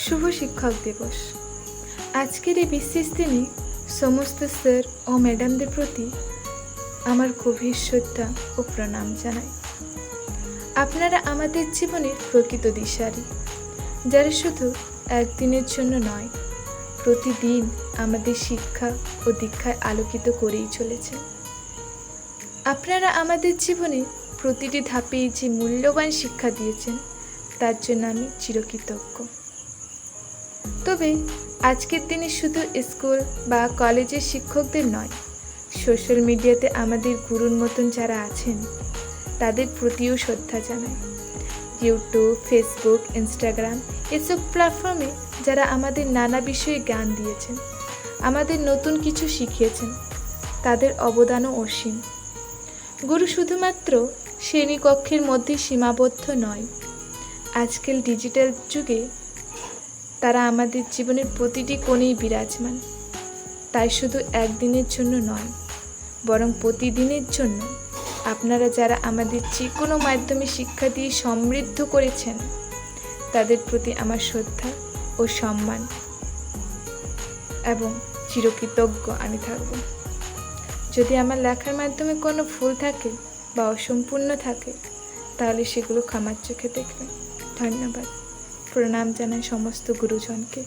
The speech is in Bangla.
শুভ শিক্ষক দিবস। আজকের এই বিশেষ দিনে সমস্ত স্যার ও ম্যাডামদের প্রতি আমার গভীর শ্রদ্ধা ও প্রণাম জানাই। আপনারা আমাদের জীবনের প্রকৃত দিশারি, যারা শুধু একদিনের জন্য নয়, প্রতিদিন আমাদের শিক্ষা ও দীক্ষায় আলোকিত করেই চলেছেন। আপনারা আমাদের জীবনে প্রতিটি ধাপেই যে মূল্যবান শিক্ষা দিয়েছেন, তার জন্য আমি চিরকৃতজ্ঞ। তবে আজকের দিনে শুধু স্কুল বা কলেজের শিক্ষকদের নয়, সোশ্যাল মিডিয়াতে আমাদের গুরুর মতন যারা আছেন, তাদের প্রতিও শ্রদ্ধা জানাই। ইউটিউব, ফেসবুক, ইনস্টাগ্রাম এসব প্ল্যাটফর্মে যারা আমাদের নানা বিষয়ে জ্ঞান দিয়েছেন, আমাদের নতুন কিছু শিখিয়েছেন, তাদের অবদানও অসীম। গুরু শুধুমাত্র শ্রেণীকক্ষের মধ্যে সীমাবদ্ধ নয়, আজকাল ডিজিটাল যুগে তারা আমাদের জীবনের প্রতিটি কোণেই বিরাজমান। তাই শুধু একদিনের জন্য নয়, বরং প্রতিদিনের জন্য আপনারা যারা আমাদের যে কোনো মাধ্যমে শিক্ষা দিয়ে সমৃদ্ধ করেছেন, তাদের প্রতি আমার শ্রদ্ধা ও সম্মান এবং চিরকৃতজ্ঞ আমি থাকব। যদি আমার লেখার মাধ্যমে কোনো ভুল থাকে বা অসম্পূর্ণ থাকে, তাহলে সেগুলো ক্ষমার চোখে দেখবেন। ধন্যবাদ। প্রণাম জানাই সমস্ত গুরুজনকে।